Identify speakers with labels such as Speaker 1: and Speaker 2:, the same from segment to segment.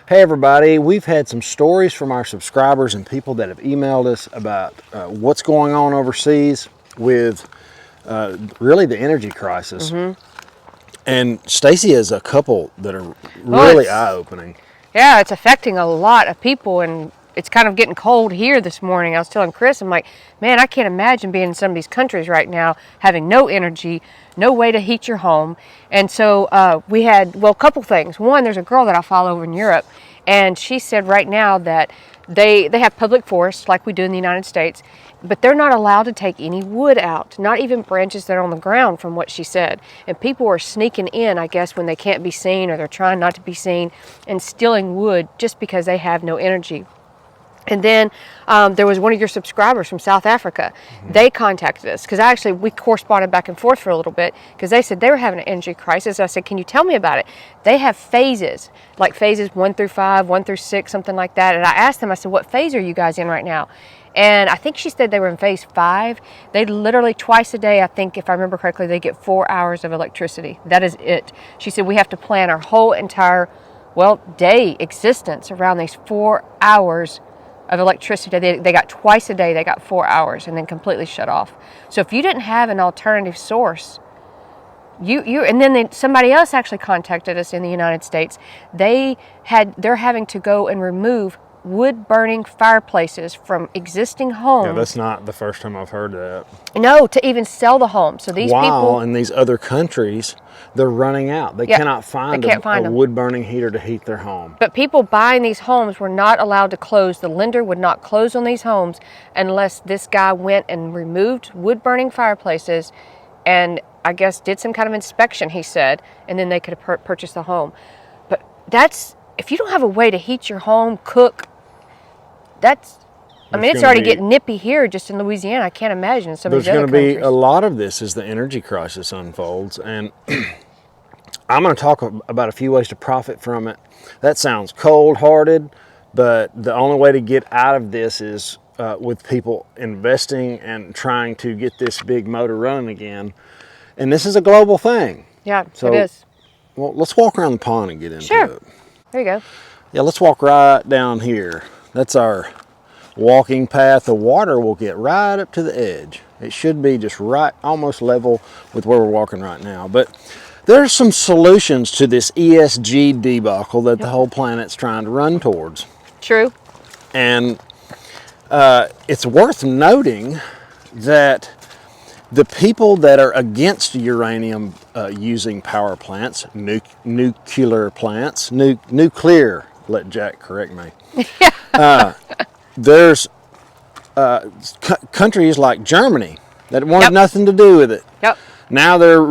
Speaker 1: Hey everybody, we've had some stories from our subscribers and people that have emailed us about what's going on overseas with really the energy crisis. And Stacy has a couple that are really eye-opening.
Speaker 2: Yeah, it's affecting a lot of people, and it's kind of getting cold here this morning. I was telling Chris, I'm like, man, I can't imagine being in some of these countries right now, having no energy, no way to heat your home. And so we had, well, a couple things. One, there's a girl that I follow over in Europe, and she said right now that they have public forests like we do in the United States, but they're not allowed to take any wood out, not even branches that are on the ground, from what she said. And people are sneaking in, I guess, when they can't be seen, or they're trying not to be seen, and stealing wood just because they have no energy. And then there was one of your subscribers from South Africa. They contacted us because we corresponded back and forth for a little bit, because they said they were having an energy crisis. I said, can you tell me about it? They have phases, like phases 1 through 5, 1 through 6, something like that. And I asked them, I said, what phase are you guys in right now? And I think she said they were in phase 5. They literally twice a day, I think, if I remember correctly, they get 4 hours of electricity. That is it. She said we have to plan our whole entire, day existence around these 4 hours of electricity. They got twice a day, they got 4 hours, and then completely shut off. So if you didn't have an alternative source, somebody else actually contacted us in the United States. They're having to go and remove wood burning fireplaces from existing homes.
Speaker 1: Yeah, that's not the first time I've heard that.
Speaker 2: No, to even sell the home. So these people
Speaker 1: in these other countries, they're running out. They cannot find a wood burning heater to heat their home.
Speaker 2: But people buying these homes were not allowed to close. The lender would not close on these homes unless this guy went and removed wood burning fireplaces and I guess did some kind of inspection, he said, and then they could purchase the home. But if you don't have a way to heat your home, cook, it's already getting nippy here just in Louisiana. I can't imagine some of these other countries.
Speaker 1: There's going to be a lot of this as the energy crisis unfolds, and I'm going to talk about a few ways to profit from it. That sounds cold-hearted, but the only way to get out of this is with people investing and trying to get this big motor running again. And this is a global thing.
Speaker 2: Yeah, it is.
Speaker 1: Well, let's walk around the pond and get into it.
Speaker 2: There you go.
Speaker 1: Yeah, let's walk right down here. That's our walking path. The water will get right up to the edge. It should be just right, almost level with where we're walking right now. But there's some solutions to this ESG debacle that the whole planet's trying to run towards.
Speaker 2: True.
Speaker 1: And it's worth noting that the people that are against uranium using power plants, nuclear plants, nuclear, let Jack correct me. There's countries like Germany that wanted nothing to do with it.
Speaker 2: Yep.
Speaker 1: Now they're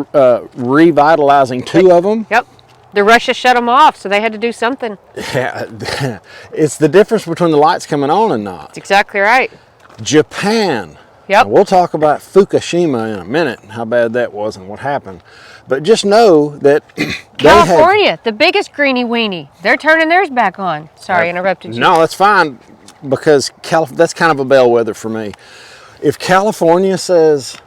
Speaker 1: revitalizing 2 of them.
Speaker 2: Yep. The Russia shut them off, so they had to do something.
Speaker 1: Yeah, it's the difference between the lights coming on and not.
Speaker 2: That's exactly right.
Speaker 1: Japan.
Speaker 2: Yep.
Speaker 1: Now, we'll talk about Fukushima in a minute, how bad that was and what happened. But just know that
Speaker 2: California, the biggest greenie weenie, they're turning theirs back on. Sorry, interrupted you.
Speaker 1: No, that's fine, because that's kind of a bellwether for me. If California says,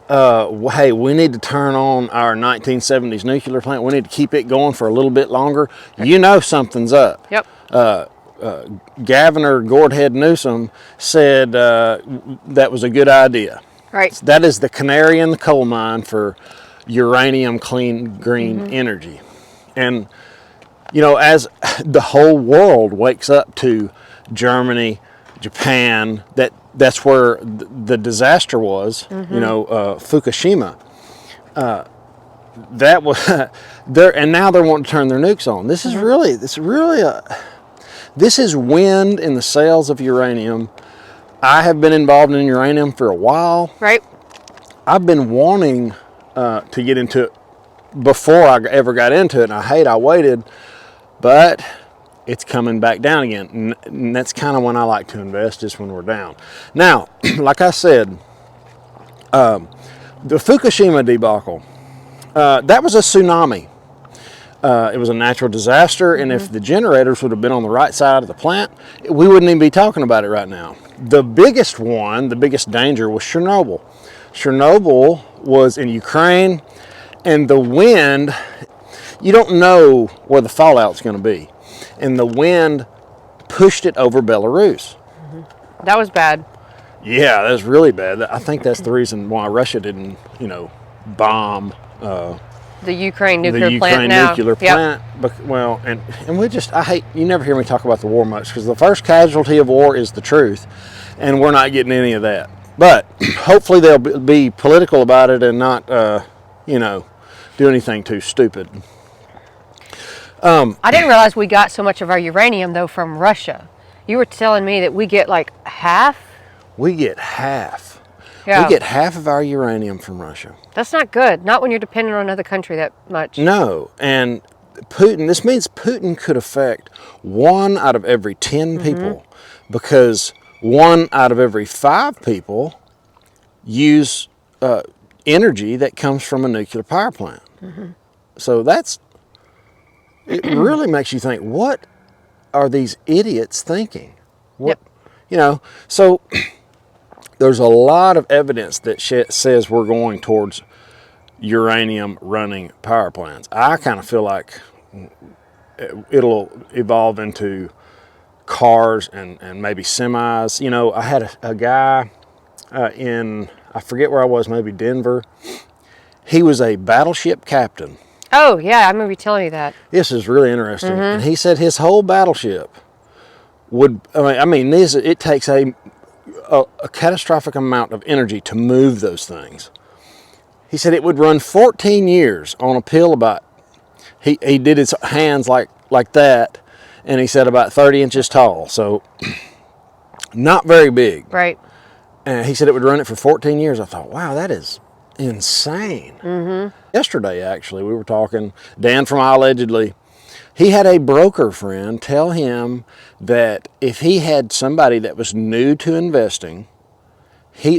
Speaker 1: hey, we need to turn on our 1970s nuclear plant, we need to keep it going for a little bit longer, you know something's up.
Speaker 2: Yep.
Speaker 1: Governor Gordhead Newsom said that was a good idea.
Speaker 2: Right.
Speaker 1: So that is the canary in the coal mine for uranium clean green energy. And as the whole world wakes up to Germany, Japan, that's where the disaster was, Fukushima. That was there, and now they're wanting to turn their nukes on. This is wind in the sails of uranium. I have been involved in uranium for a while.
Speaker 2: Right.
Speaker 1: I've been wanting to get into it before I ever got into it, and I waited, but it's coming back down again. And that's kind of when I like to invest, is when we're down. Now, like I said, the Fukushima debacle, that was a tsunami. It was a natural disaster, and if the generators would have been on the right side of the plant, we wouldn't even be talking about it right now. The biggest danger was Chernobyl. Chernobyl was in Ukraine, and the wind, you don't know where the fallout's going to be. And the wind pushed it over Belarus.
Speaker 2: That was bad.
Speaker 1: Yeah, that's really bad. I think that's the reason why Russia didn't, bomb
Speaker 2: The Ukraine nuclear
Speaker 1: the
Speaker 2: plant
Speaker 1: Ukraine
Speaker 2: now.
Speaker 1: nuclear plant. Well, and we just, I hate, you never hear me talk about the war much, because the first casualty of war is the truth, and we're not getting any of that. But hopefully they'll be political about it and not, do anything too stupid.
Speaker 2: I didn't realize we got so much of our uranium, though, from Russia. You were telling me that we get like half?
Speaker 1: We get half.
Speaker 2: Yeah.
Speaker 1: We get half of our uranium from Russia.
Speaker 2: That's not good. Not when you're dependent on another country that much.
Speaker 1: No, and this means Putin could affect 1 out of every 10 people, because 1 out of every 5 people use energy that comes from a nuclear power plant. So it really makes you think, what are these idiots thinking? What, so there's a lot of evidence that says we're going towards uranium running power plants. I kind of feel like it'll evolve into cars and maybe semis. I had a guy I forget where I was, maybe Denver. He was a battleship captain.
Speaker 2: Oh, yeah, I remember you telling me that.
Speaker 1: This is really interesting. And he said his whole battleship it takes a catastrophic amount of energy to move those things. He said it would run 14 years on a pill about, he did his hands like that, and he said about 30 inches tall, so not very big.
Speaker 2: Right.
Speaker 1: And he said it would run it for 14 years. I thought, wow, that is insane. Yesterday, actually, we were talking, Dan from Allegedly, he had a broker friend tell him that if he had somebody that was new to investing,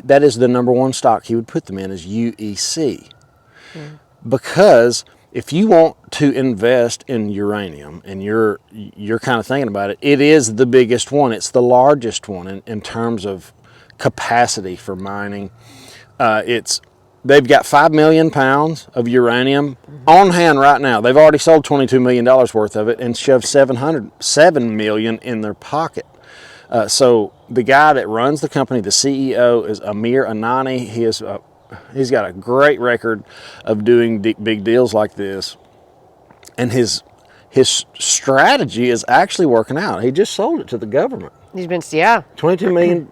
Speaker 1: that is the number one stock he would put them in, is UEC. Because if you want to invest in uranium and you're kind of thinking about it, it is the biggest one. It's the largest one in terms of capacity for mining. They've got 5 million pounds of uranium on hand right now. They've already sold $22 million worth of it and shoved $7 million in their pocket. So the guy that runs the company, the CEO, is Amir Anani. He's got a great record of doing big deals like this, and his strategy is actually working out. He just sold it to the government.
Speaker 2: He's been, yeah.
Speaker 1: $22 million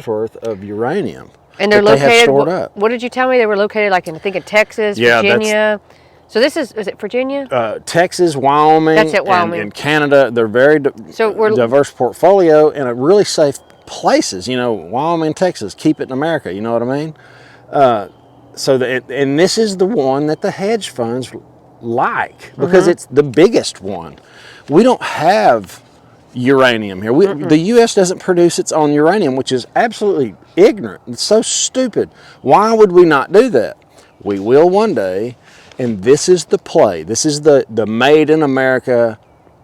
Speaker 1: worth of uranium.
Speaker 2: And they're
Speaker 1: that they have
Speaker 2: located,
Speaker 1: stored up.
Speaker 2: What did you tell me? They were located I think in Texas, Virginia. So is it Virginia?
Speaker 1: Texas, Wyoming,
Speaker 2: That's it, Wyoming.
Speaker 1: And Canada. They're very diverse portfolio and a really safe places. Wyoming, Texas, keep it in America. You know what I mean? And this is the one that the hedge funds like, because it's the biggest one. We don't have uranium here. The U.S. doesn't produce its own uranium, which is absolutely ignorant. It's so stupid. Why would we not do that? We will one day, and this is the play. This is the made in America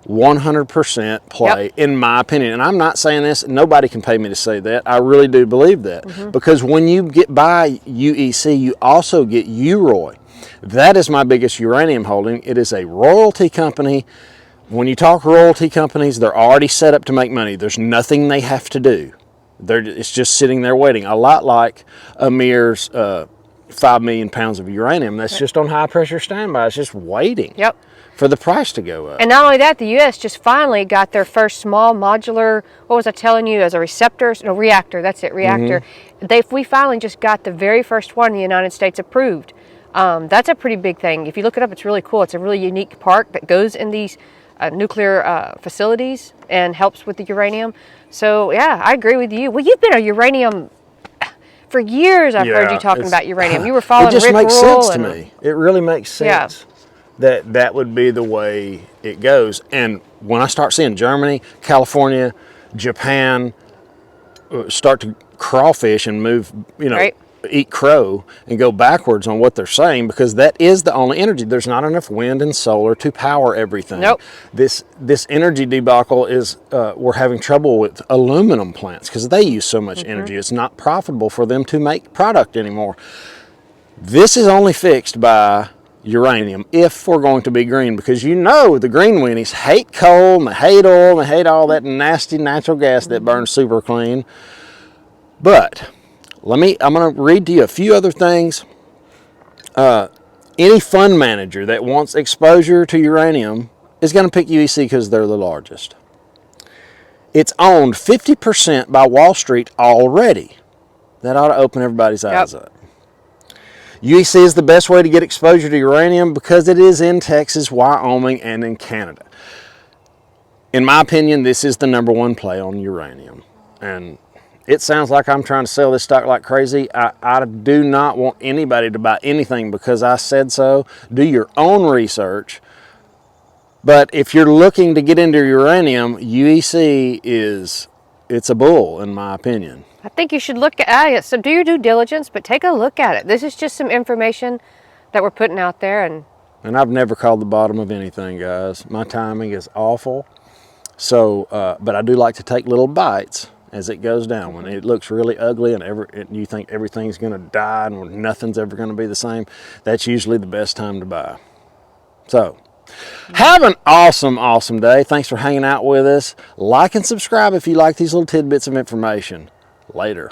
Speaker 1: 100% play, in my opinion. And I'm not saying this, nobody can pay me to say that. I really do believe that. Because when you get by UEC, you also get UROY. That is my biggest uranium holding. It is a royalty company. When you talk royalty companies, they're already set up to make money. There's nothing they have to do. It's just sitting there waiting. A lot like Amir's 5 million pounds of uranium. That's just on high pressure standby. It's just waiting for the price to go up.
Speaker 2: And not only that, the U.S. just finally got their first small modular, what was I telling you, as a reactor. That's it, reactor. We finally just got the very first one in the United States approved. That's a pretty big thing. If you look it up, it's really cool. It's a really unique part that goes in these nuclear facilities and helps with the uranium. So yeah, I agree with you. Well, you've been a uranium for years. I've heard you talking about uranium. You were following
Speaker 1: It just
Speaker 2: Rick
Speaker 1: makes
Speaker 2: Rule
Speaker 1: sense to me. It really makes sense that would be the way it goes. And when I start seeing Germany, California, Japan start to crawfish and move, eat crow and go backwards on what they're saying, because that is the only energy. There's not enough wind and solar to power everything. This energy debacle is we're having trouble with aluminum plants because they use so much energy. It's not profitable for them to make product anymore. This is only fixed by uranium if we're going to be green, because you know the green weenies hate coal and they hate oil and they hate all that nasty natural gas that burns super clean. But I'm going to read to you a few other things. Any fund manager that wants exposure to uranium is going to pick UEC because they're the largest. It's owned 50% by Wall Street already. That ought to open everybody's eyes up. UEC is the best way to get exposure to uranium because it is in Texas, Wyoming, and in Canada. In my opinion, this is the #1 play on uranium. And it sounds like I'm trying to sell this stock like crazy. I do not want anybody to buy anything because I said so. Do your own research. But if you're looking to get into uranium, UEC it's a bull, in my opinion.
Speaker 2: I think you should look at it. So do your due diligence, but take a look at it. This is just some information that we're putting out there.
Speaker 1: And I've never called the bottom of anything, guys. My timing is awful. So, but I do like to take little bites as it goes down. When it looks really ugly and you think everything's going to die and nothing's ever going to be the same, that's usually the best time to buy. So, have an awesome, awesome day. Thanks for hanging out with us. Like and subscribe if you like these little tidbits of information. Later.